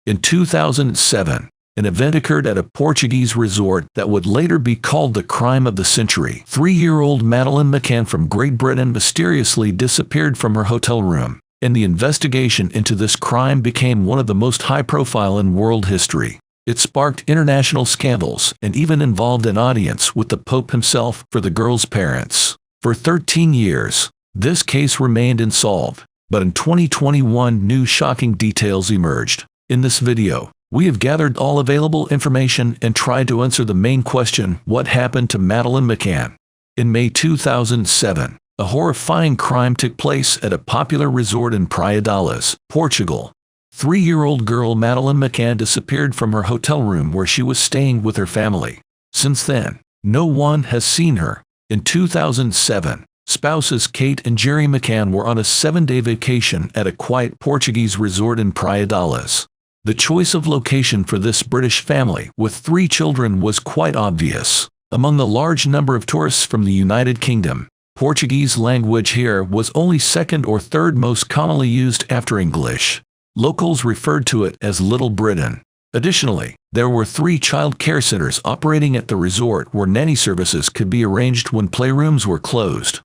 In 2007, an event occurred at a Portuguese resort that would later be called the crime of the century. 3-year-old Madeline McCann from Great Britain mysteriously disappeared from her hotel room, and the investigation into this crime became one of the most high-profile in world history. It sparked international scandals and even involved an audience with the Pope himself for the girl's parents. For 13 years, this case remained unsolved, but in 2021 new shocking details emerged. In this video, we have gathered all available information and tried to answer the main question: what happened to Madeline McCann? In May 2007, a horrifying crime took place at a popular resort in Praia d'Alas, Portugal. 3-year-old girl Madeline McCann disappeared from her hotel room where she was staying with her family. Since then, no one has seen her. In 2007, spouses Kate and Jerry McCann were on a 7-day vacation at a quiet Portuguese resort in Praia d'Alas. The choice of location for this British family with 3 children was quite obvious. Among the large number of tourists from the United Kingdom, Portuguese language here was only second or third most commonly used after English. Locals referred to it as Little Britain. Additionally, there were 3 child care centers operating at the resort where nanny services could be arranged when playrooms were closed.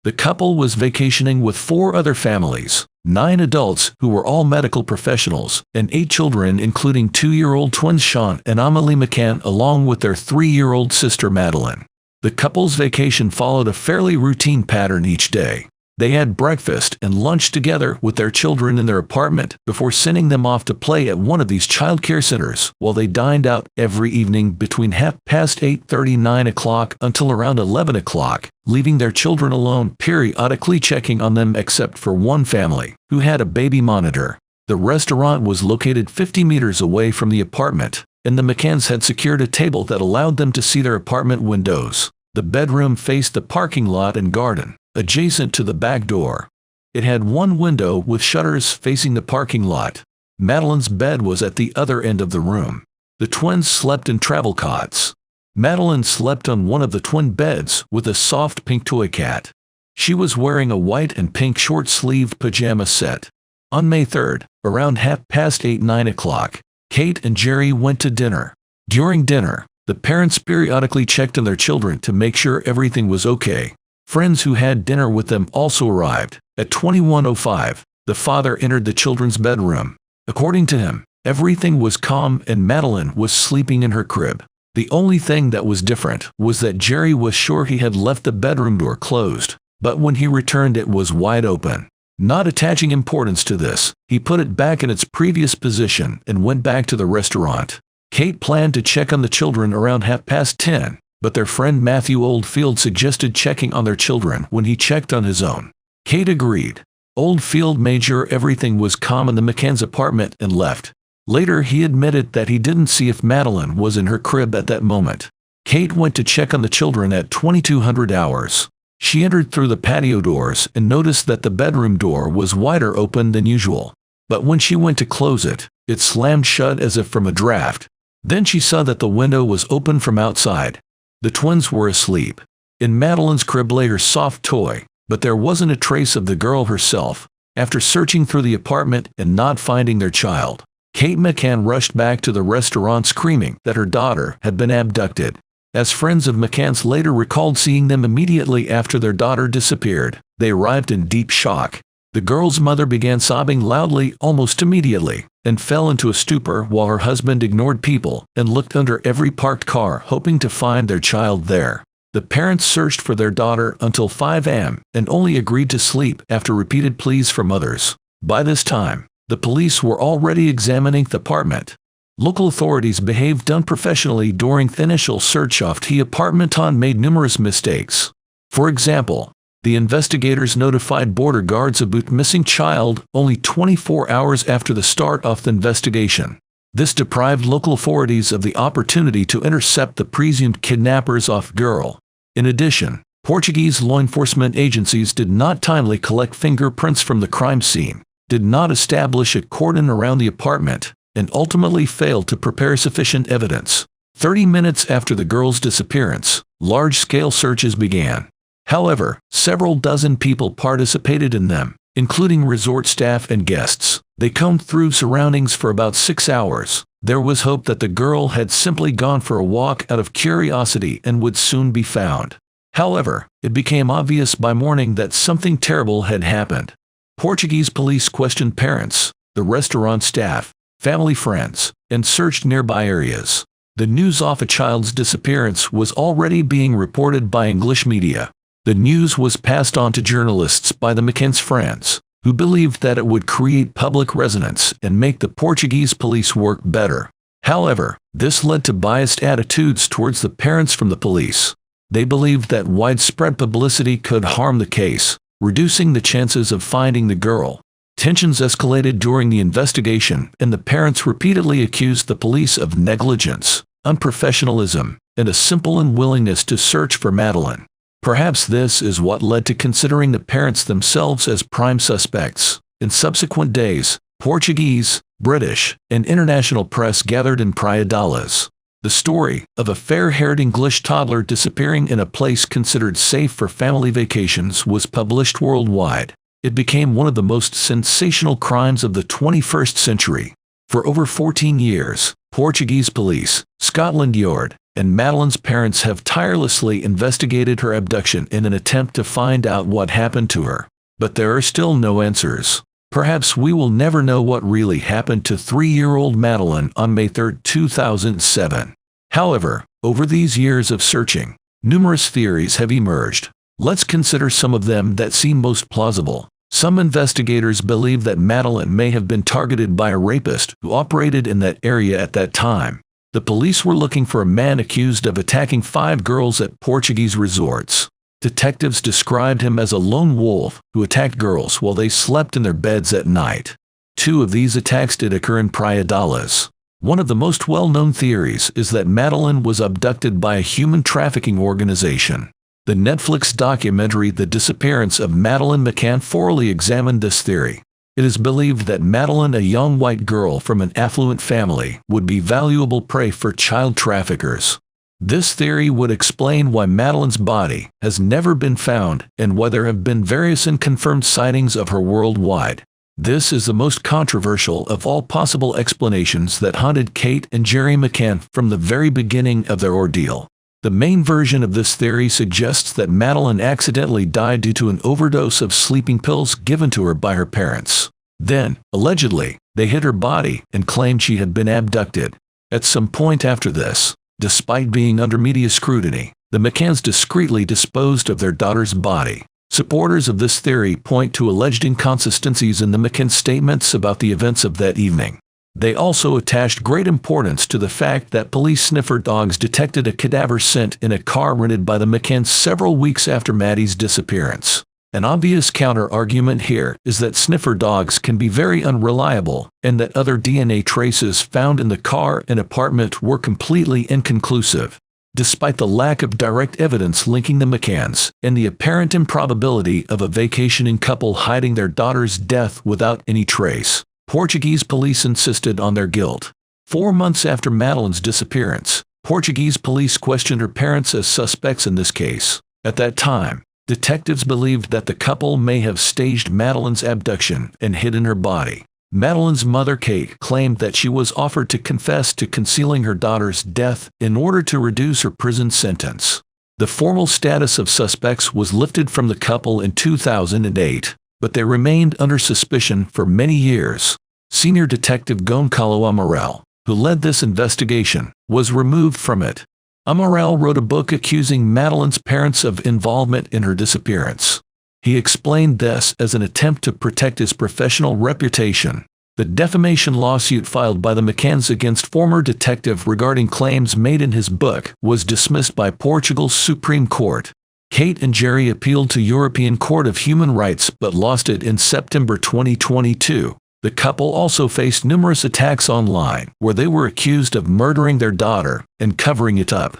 The couple was vacationing with 4 other families, 9 adults who were all medical professionals, and 8 children including 2-year-old twins Sean and Amelie McCann along with their 3-year-old sister Madeline. The couple's vacation followed a fairly routine pattern each day. They had breakfast and lunch together with their children in their apartment before sending them off to play at one of these child care centers, while they dined out every evening between 8:30 and 9 o'clock until around 11 o'clock, leaving their children alone, periodically checking on them except for one family, who had a baby monitor. The restaurant was located 50 meters away from the apartment, and the McCanns had secured a table that allowed them to see their apartment windows. The bedroom faced the parking lot and garden, adjacent to the back door. It had one window with shutters facing the parking lot. Madeline's bed was at the other end of the room. The twins slept in travel cots. Madeline slept on one of the twin beds with a soft pink toy cat. She was wearing a white and pink short-sleeved pajama set. On May 3rd, around 9 o'clock, Kate and Jerry went to dinner. During dinner, the parents periodically checked on their children to make sure everything was okay. Friends who had dinner with them also arrived. At 21:05, the father entered the children's bedroom. According to him, everything was calm and Madeline was sleeping in her crib. The only thing that was different was that Jerry was sure he had left the bedroom door closed, but when he returned it was wide open. Not attaching importance to this, he put it back in its previous position and went back to the restaurant. Kate planned to check on the children around 10:30. But their friend Matthew Oldfield suggested checking on their children when he checked on his own. Kate agreed. Oldfield made sure everything was calm in the McCann's apartment and left. Later he admitted that he didn't see if Madeline was in her crib at that moment. Kate went to check on the children at 2200 hours. She entered through the patio doors and noticed that the bedroom door was wider open than usual. But when she went to close it, it slammed shut as if from a draft. Then she saw that the window was open from outside. The twins were asleep. In Madeline's crib lay her soft toy, but there wasn't a trace of the girl herself. After searching through the apartment and not finding their child, Kate McCann rushed back to the restaurant screaming that her daughter had been abducted. As friends of McCann's later recalled seeing them immediately after their daughter disappeared, they arrived in deep shock. The girl's mother began sobbing loudly almost immediately, and fell into a stupor while her husband ignored people and looked under every parked car hoping to find their child there. The parents searched for their daughter until 5 a.m. and only agreed to sleep after repeated pleas from others. By this time, the police were already examining the apartment. Local authorities behaved unprofessionally during the initial search of the apartment and made numerous mistakes. For example, the investigators notified border guards about missing child only 24 hours after the start of the investigation. This deprived local authorities of the opportunity to intercept the presumed kidnappers of girl. In addition, Portuguese law enforcement agencies did not timely collect fingerprints from the crime scene, did not establish a cordon around the apartment, and ultimately failed to prepare sufficient evidence. 30 minutes after the girl's disappearance, large-scale searches began. However, several dozen people participated in them, including resort staff and guests. They combed through surroundings for about 6 hours. There was hope that the girl had simply gone for a walk out of curiosity and would soon be found. However, it became obvious by morning that something terrible had happened. Portuguese police questioned parents, the restaurant staff, family friends, and searched nearby areas. The news of a child's disappearance was already being reported by English media. The news was passed on to journalists by the McCann's friends, who believed that it would create public resonance and make the Portuguese police work better. However, this led to biased attitudes towards the parents from the police. They believed that widespread publicity could harm the case, reducing the chances of finding the girl. Tensions escalated during the investigation, and the parents repeatedly accused the police of negligence, unprofessionalism, and a simple unwillingness to search for Madeline. Perhaps this is what led to considering the parents themselves as prime suspects. In subsequent days, Portuguese, British, and international press gathered in Praia Dallas. The story of a fair-haired English toddler disappearing in a place considered safe for family vacations was published worldwide. It became one of the most sensational crimes of the 21st century. For over 14 years, Portuguese police, Scotland Yard, and Madeline's parents have tirelessly investigated her abduction in an attempt to find out what happened to her. But there are still no answers. Perhaps we will never know what really happened to 3-year-old Madeline on May 3, 2007. However, over these years of searching, numerous theories have emerged. Let's consider some of them that seem most plausible. Some investigators believe that Madeline may have been targeted by a rapist who operated in that area at that time. The police were looking for a man accused of attacking 5 girls at Portuguese resorts. Detectives described him as a lone wolf who attacked girls while they slept in their beds at night. 2 of these attacks did occur in Praia Dallas. One of the most well-known theories is that Madeline was abducted by a human trafficking organization. The Netflix documentary The Disappearance of Madeline McCann thoroughly examined this theory. It is believed that Madeline, a young white girl from an affluent family, would be valuable prey for child traffickers. This theory would explain why Madeline's body has never been found and why there have been various unconfirmed sightings of her worldwide. This is the most controversial of all possible explanations that haunted Kate and Jerry McCann from the very beginning of their ordeal. The main version of this theory suggests that Madeline accidentally died due to an overdose of sleeping pills given to her by her parents. Then, allegedly, they hid her body and claimed she had been abducted. At some point after this, despite being under media scrutiny, the McCanns discreetly disposed of their daughter's body. Supporters of this theory point to alleged inconsistencies in the McCann statements about the events of that evening. They also attached great importance to the fact that police sniffer dogs detected a cadaver scent in a car rented by the McCanns several weeks after Maddie's disappearance. An obvious counter-argument here is that sniffer dogs can be very unreliable, and that other DNA traces found in the car and apartment were completely inconclusive. Despite the lack of direct evidence linking the McCanns, and the apparent improbability of a vacationing couple hiding their daughter's death without any trace, Portuguese police insisted on their guilt. 4 months after Madeline's disappearance, Portuguese police questioned her parents as suspects in this case. At that time, detectives believed that the couple may have staged Madeline's abduction and hidden her body. Madeline's mother, Kate, claimed that she was offered to confess to concealing her daughter's death in order to reduce her prison sentence. The formal status of suspects was lifted from the couple in 2008, but they remained under suspicion for many years. Senior Detective Goncalo Amaral, who led this investigation, was removed from it. Amaral wrote a book accusing Madeline's parents of involvement in her disappearance. He explained this as an attempt to protect his professional reputation. The defamation lawsuit filed by the McCanns against former detective regarding claims made in his book was dismissed by Portugal's Supreme Court. Kate and Jerry appealed to European Court of Human Rights but lost it in September 2022. The couple also faced numerous attacks online where they were accused of murdering their daughter and covering it up.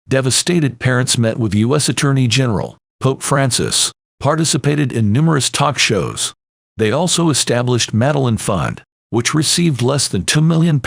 Devastated parents met with U.S. Attorney General Pope Francis, participated in numerous talk shows. They also established Madeline Fund, which received less than £2 million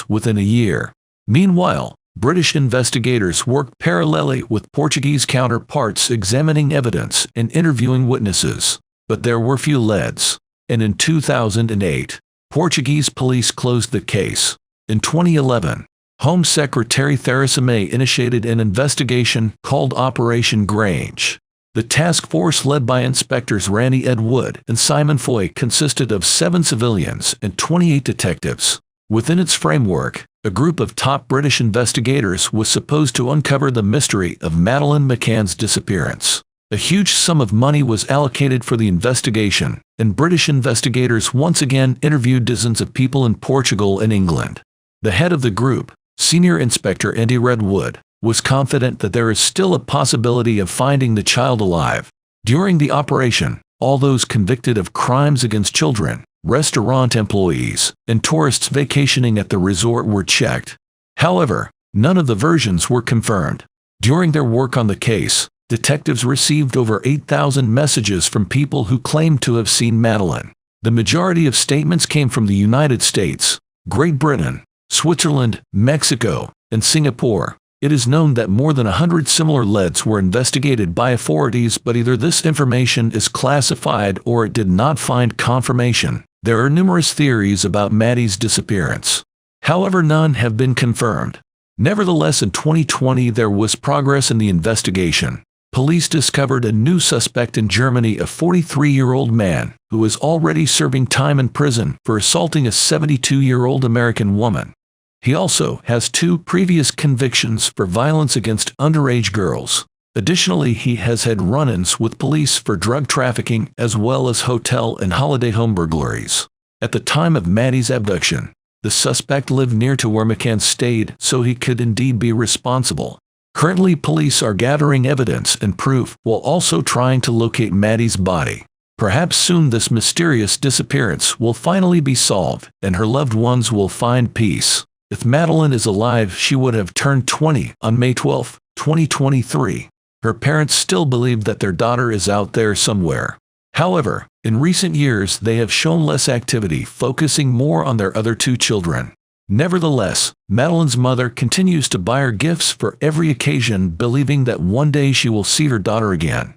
within a year. Meanwhile, British investigators worked parallelly with Portuguese counterparts examining evidence and interviewing witnesses. but there were few leads. And in 2008, Portuguese police closed the case. In 2011, Home Secretary Theresa May initiated an investigation called Operation Grange. The task force led by inspectors Randy Ed Wood and Simon Foy consisted of 7 civilians and 28 detectives. Within its framework, a group of top British investigators was supposed to uncover the mystery of Madeline McCann's disappearance. A huge sum of money was allocated for the investigation, and British investigators once again interviewed dozens of people in Portugal and England. The head of the group, Senior Inspector Andy Redwood, was confident that there is still a possibility of finding the child alive. During the operation, all those convicted of crimes against children, restaurant employees, and tourists vacationing at the resort were checked. However, none of the versions were confirmed. During their work on the case, detectives received over 8,000 messages from people who claimed to have seen Madeline. The majority of statements came from the United States, Great Britain, Switzerland, Mexico, and Singapore. It is known that more than 100 similar leads were investigated by authorities, but either this information is classified or it did not find confirmation. There are numerous theories about Maddie's disappearance. However, none have been confirmed. Nevertheless, in 2020 there was progress in the investigation. Police discovered a new suspect in Germany, a 43-year-old man who is already serving time in prison for assaulting a 72-year-old American woman. He also has 2 previous convictions for violence against underage girls. Additionally, he has had run-ins with police for drug trafficking as well as hotel and holiday home burglaries. At the time of Maddie's abduction, the suspect lived near to where McCann stayed, so he could indeed be responsible. Currently, police are gathering evidence and proof while also trying to locate Maddie's body. Perhaps soon this mysterious disappearance will finally be solved and her loved ones will find peace. If Madeline is alive, she would have turned 20 on May 12, 2023. Her parents still believe that their daughter is out there somewhere. However, in recent years they have shown less activity, focusing more on their other 2 children. Nevertheless, Madeline's mother continues to buy her gifts for every occasion, believing that one day she will see her daughter again.